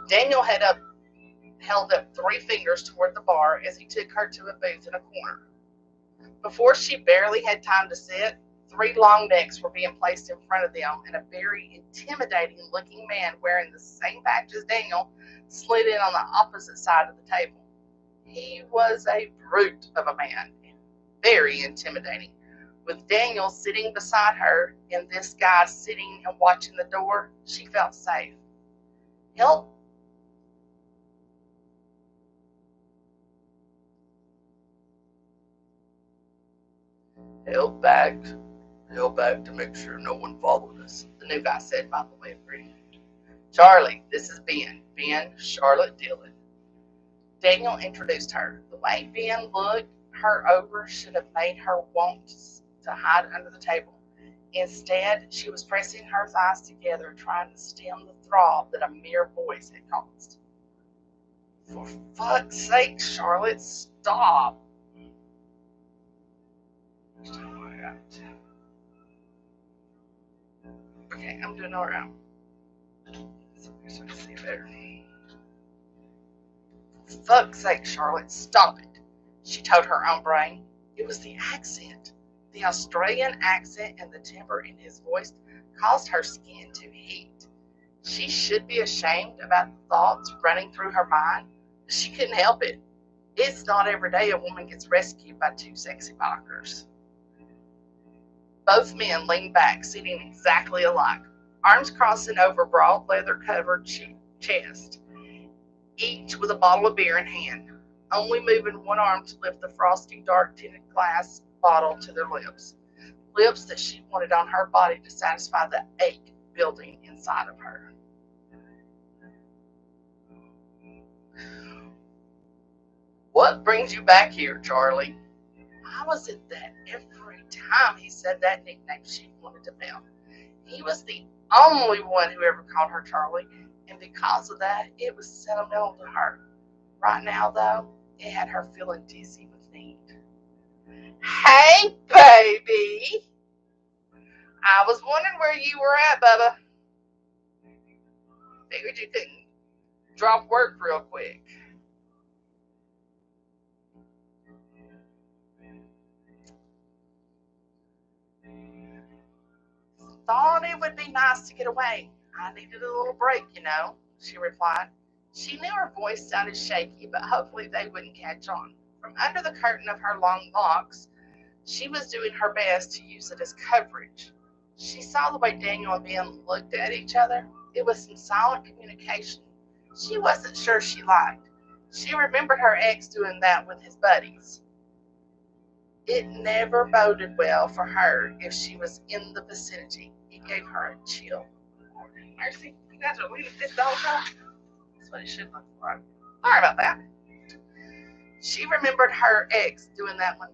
Speaker 1: Daniel held up 3 fingers toward the bar as he took her to a booth in a corner. Before she barely had time to sit, 3 long necks were being placed in front of them, and a very intimidating-looking man wearing the same badge as Daniel slid in on the opposite side of the table. He was a brute of a man, very intimidating. With Daniel sitting beside her and this guy sitting and watching the door, she felt safe. Help
Speaker 2: Held back to make sure no one followed us.
Speaker 1: the new guy said by the way of greeting. Charlie, this is Ben. Ben, Charlotte Dillon. Daniel introduced her. The way Ben looked her over should have made her want to hide under the table. Instead, she was pressing her thighs together, trying to stem the throb that a mere voice had caused. For fuck's sake, Charlotte, stop. Okay, I'm doing all right. See better. For fuck's sake, Charlotte, stop it. She told her own brain. It was the accent. The Australian accent and the timbre in his voice caused her skin to heat. She should be ashamed about the thoughts running through her mind, but she couldn't help it. It's not every day a woman gets rescued by 2 sexy bikers. Both men leaned back, sitting exactly alike, arms crossing over broad leather-covered chest, each with a bottle of beer in hand, only moving one arm to lift the frosty, dark-tinted glass bottle to their lips that she wanted on her body to satisfy the ache building inside of her.
Speaker 2: What brings you back here, Charlie?
Speaker 1: Why was it that every time he said that nickname she wanted to fail? He was the only one who ever called her Charlie, and because of that, it was sentimental to her. Right now, though, it had her feeling dizzy with need. Hey, baby! I was wondering where you were at, Bubba. Figured you couldn't drop work real quick. Thought it would be nice to get away. I needed a little break, she replied. She knew her voice sounded shaky, but hopefully they wouldn't catch on. From under the curtain of her long locks, she was doing her best to use it as coverage. She saw the way Daniel and Ben looked at each other. It was some silent communication she wasn't sure she liked. She remembered her ex doing that with his buddies. It never boded well for her if she was in the vicinity. It gave her a chill. Mercy, you guys are leaving this the whole time? That's what it should look like. Sorry about that. She remembered her ex doing that one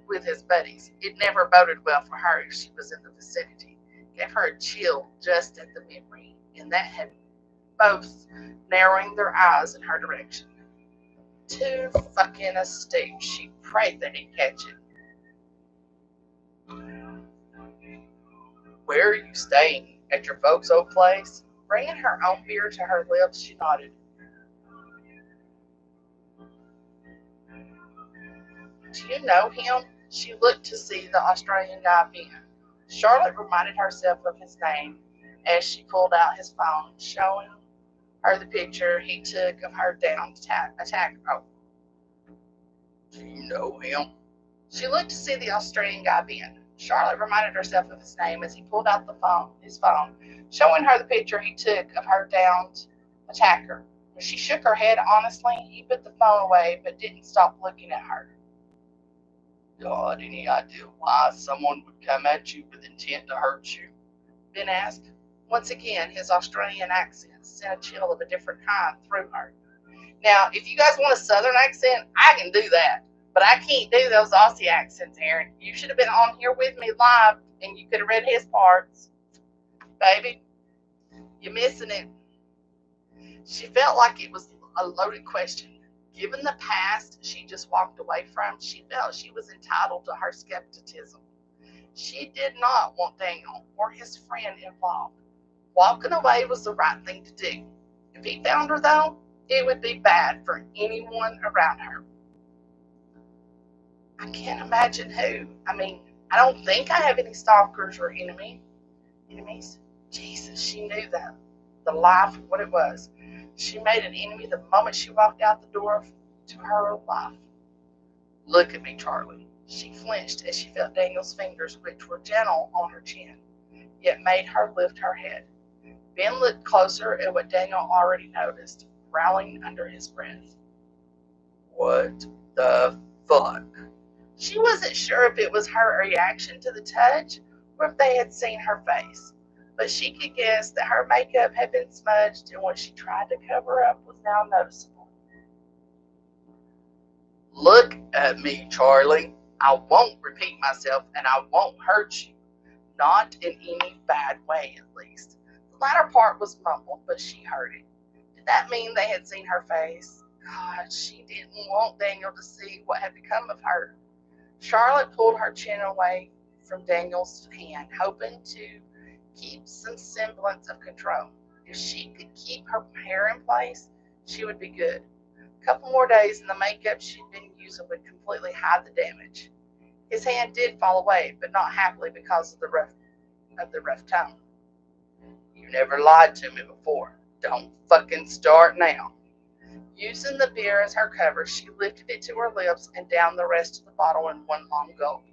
Speaker 1: with his buddies. It never boded well for her if she was in the vicinity. It gave her a chill just at the memory, and that had both narrowing their eyes in her direction. Too fucking astute. She prayed they didn't catch it.
Speaker 2: Where are you staying? At your folks' old place?
Speaker 1: Bringing her own beer to her lips, she nodded. Do you know him? She looked to see the Australian guy Ben. Charlotte reminded herself of his name as she pulled out his phone, showing her the picture he took of her downed attacker. Oh.
Speaker 2: Do you know him?
Speaker 1: She looked to see the Australian guy Ben. Charlotte reminded herself of his name as he pulled out his phone, showing her the picture he took of her downed attacker. When she shook her head honestly, he put the phone away but didn't stop looking at her.
Speaker 2: God, any idea why someone would come at you with intent to hurt you?
Speaker 1: Ben asked. Once again, his Australian accent sent a chill of a different kind through her. Now, if you guys want a Southern accent, I can do that. But I can't do those Aussie accents, Aaron. You should have been on here with me live, and you could have read his parts. Baby, you're missing it. She felt like it was a loaded question. Given the past she just walked away from, she felt she was entitled to her skepticism. She did not want Daniel or his friend involved. Walking away was the right thing to do. If he found her, though, it would be bad for anyone around her. I can't imagine who. I mean, I don't think I have any stalkers or enemies. Jesus, she knew that. The life, what it was. She made an enemy the moment she walked out the door to her life. Look at me, Charlie. She flinched as she felt Daniel's fingers, which were gentle on her chin, yet made her lift her head. Ben looked closer at what Daniel already noticed, growling under his breath.
Speaker 2: What the fuck?
Speaker 1: She wasn't sure if it was her reaction to the touch or if they had seen her face, but she could guess that her makeup had been smudged and what she tried to cover up was now noticeable.
Speaker 2: Look at me, Charlie. I won't repeat myself and I won't hurt you. Not in any bad way, at least. The latter part was mumbled, but she heard it. Did that mean they had seen her face? God, she didn't want Daniel to see what had become of her. Charlotte pulled her chin away from Daniel's hand, hoping to keep some semblance of control. If she could keep her hair in place, she would be good. A couple more days and the makeup she'd been using would completely hide the damage. His hand did fall away, but not happily because of the rough tone. You never lied to me before. Don't fucking start now.
Speaker 1: Using the beer as her cover, she lifted it to her lips and downed the rest of the bottle in one long gulp.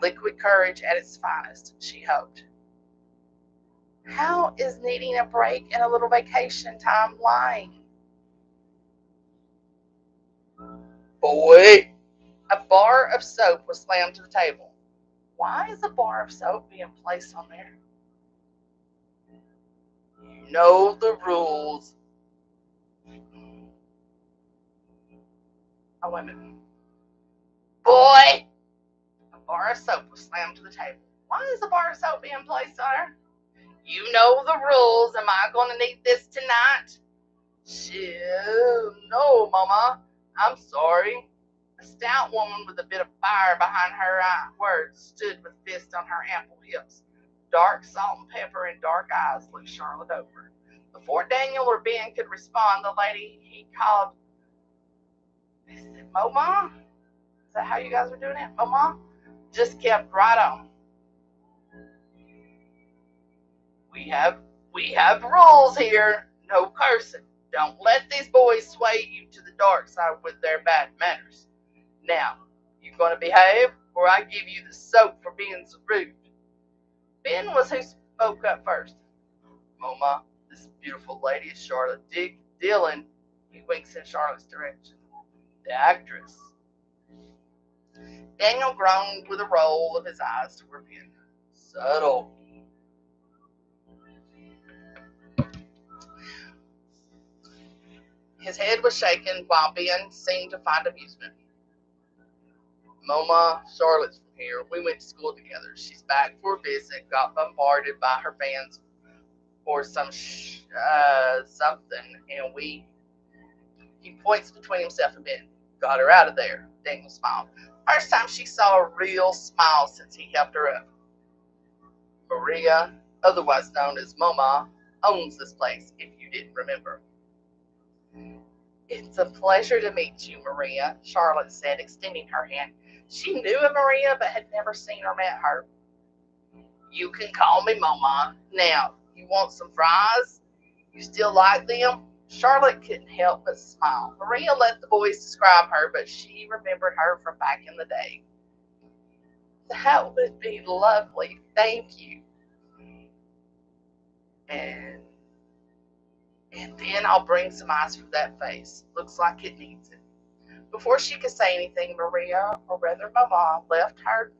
Speaker 1: Liquid courage at its finest, she hoped. How is needing a break and a little vacation time lying?
Speaker 2: Boy!
Speaker 1: A bar of soap was slammed to the table. Why is a bar of soap being placed on there?
Speaker 2: You know the rules.
Speaker 1: Oh, wait a minute. Boy! A bar of soap was slammed to the table. Why is a bar of soap being placed on her? You know the rules. Am I going to need this tonight?
Speaker 2: Shit, no, Mama. I'm sorry.
Speaker 1: A stout woman with a bit of fire behind her words stood with fists on her ample hips. Dark salt and pepper and dark eyes looked Charlotte over. Before Daniel or Ben could respond, the lady he called, is it Mama? Is that how you guys were doing it? Mama? Just kept right on.
Speaker 2: We have rules here. No cursing. Don't let these boys sway you to the dark side with their bad manners. Now, you gonna behave, or I give you the soap for being so rude?
Speaker 1: Ben was who spoke up first.
Speaker 2: Mama, this beautiful lady is Charlotte Dillon.
Speaker 1: He winks in Charlotte's direction.
Speaker 2: The actress.
Speaker 1: Daniel groaned with a roll of his eyes toward Ben.
Speaker 2: Subtle.
Speaker 1: His head was shaken while Ben seemed to find amusement.
Speaker 2: Mama, Charlotte's from here. We went to school together. She's back for a visit, got bombarded by her fans or something, and he points between himself and Ben. Got her out of there. Daniel smiled. First time she saw a real smile since he helped her up. Maria, otherwise known as Mama, owns this place, if you didn't remember. It's a pleasure to meet you, Maria, Charlotte said, extending her hand. She knew of Maria, but had never seen or met her. You can call me Mama. Now, you want some fries? You still like them? Charlotte couldn't help but smile. Maria let the boys describe her, but she remembered her from back in the day. That would be lovely. Thank you. And then I'll bring some ice for that face. Looks like it needs it. Before she could say anything, Maria, or rather Mama, left her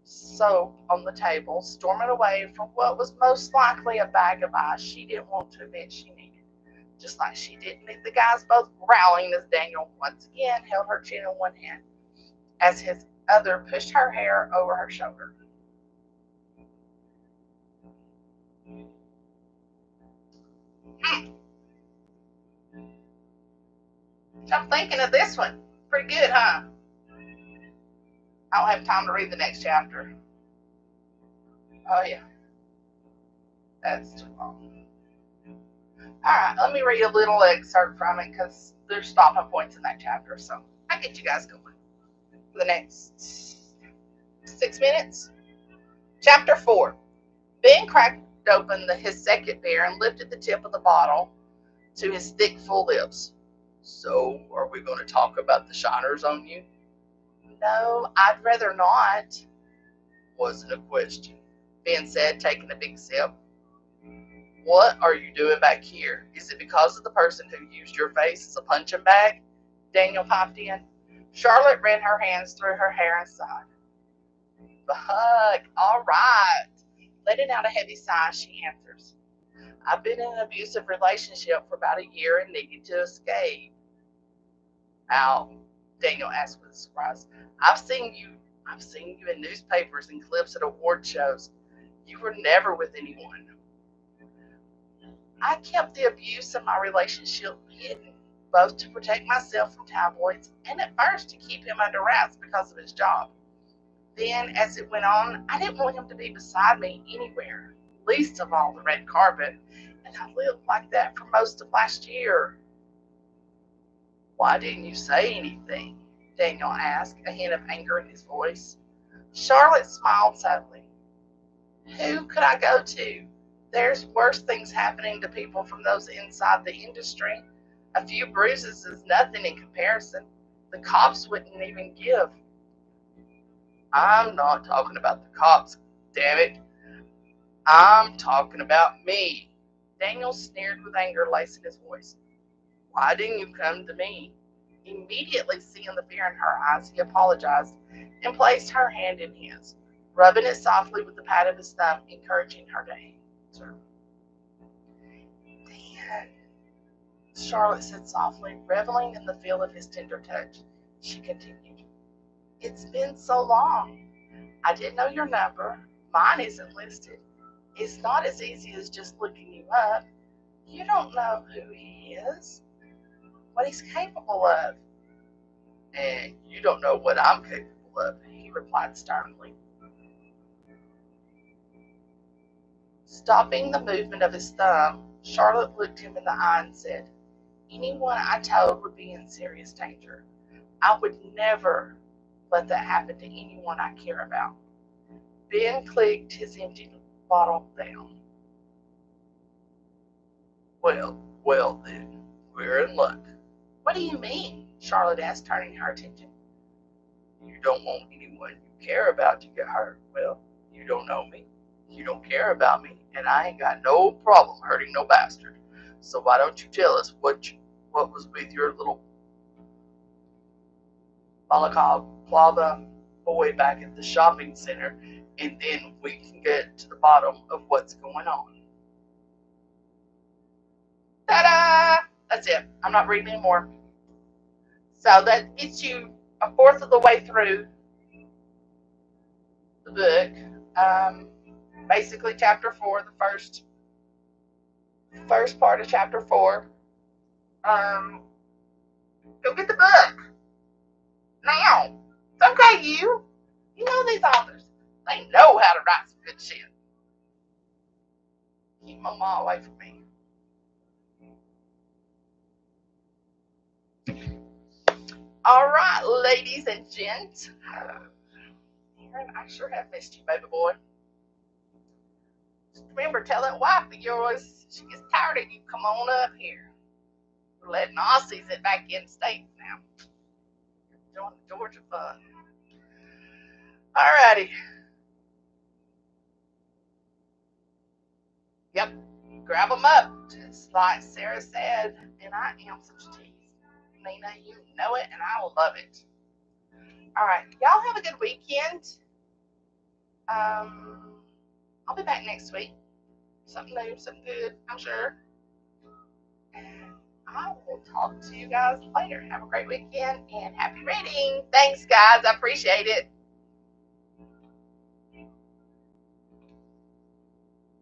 Speaker 2: soap on the table, storming away for what was most likely a bag of ice she didn't want to admit she needed. Just like she didn't need the guys both growling as Daniel once again held her chin in one hand, as his other pushed her hair over her shoulder. I'm thinking of this one. Pretty good, huh? I don't have time to read the next chapter. Oh, yeah. That's too long. Alright, let me read a little excerpt from it because there's stopping points in that chapter. So I'll get you guys going for the next 6 minutes. Chapter 4. Ben cracked open his second beer and lifted the tip of the bottle to his thick, full lips. So, are we going to talk about the shiners on you? No, I'd rather not. Wasn't a question, Ben said, taking a big sip. What are you doing back here? Is it because of the person who used your face as a punching bag? Daniel piped in. Charlotte ran her hands through her hair and sighed. Fuck, all right. Letting out a heavy sigh, she answers. I've been in an abusive relationship for about a year and needed to escape. How? Daniel asked with surprise. I've seen you in newspapers and clips at award shows. You were never with anyone. I kept the abuse in my relationship hidden, both to protect myself from tabloids and at first to keep him under wraps because of his job. Then, as it went on, I didn't want him to be beside me anywhere, least of all the red carpet, and I lived like that for most of last year. Why didn't you say anything? Daniel asked, a hint of anger in his voice. Charlotte smiled sadly. Who could I go to? There's worse things happening to people from those inside the industry. A few bruises is nothing in comparison. The cops wouldn't even give. I'm not talking about the cops, damn it. I'm talking about me. Daniel sneered with anger lacing his voice. Why didn't you come to me? Immediately seeing the fear in her eyes, he apologized and placed her hand in his, rubbing it softly with the pad of his thumb, encouraging her to answer. Dan, Charlotte said softly, reveling in the feel of his tender touch. She continued, it's been so long. I didn't know your number. Mine isn't listed. It's not as easy as just looking you up. You don't know who he is, what he's capable of. And you don't know what I'm capable of, he replied sternly. Stopping the movement of his thumb, Charlotte looked him in the eye and said, anyone I told would be in serious danger. I would never let that happen to anyone I care about. Ben clicked his empty bottle down. Well then, we're in luck. What do you mean? Charlotte asked, turning her attention. You don't want anyone you care about to get hurt. Well, you don't know me. You don't care about me, and I ain't got no problem hurting no bastard. So why don't you tell us what was with your little balaclava boy back at the shopping center, and then we can get to the bottom of what's going on. Ta-da! That's it. I'm not reading anymore. So that gets you a fourth of the way through the book. Basically, chapter 4, the first part of chapter 4. Go get the book now. It's okay, you know these authors. They know how to write some good shit. Keep Mama away from me. All right, ladies and gents. Aaron, I sure have missed you, baby boy. Just remember, tell that wife of yours she gets tired of you. Come on up here. We're letting Aussies it back in states now. Join the Georgia fun. All righty. Yep. Grab them up, just like Sara said. And I am such a tease. Nina, you know it, and I will love it. All right. Y'all have a good weekend. I'll be back next week. Something new, something good, I'm sure. I will talk to you guys later. Have a great weekend and happy reading. Thanks, guys. I appreciate it.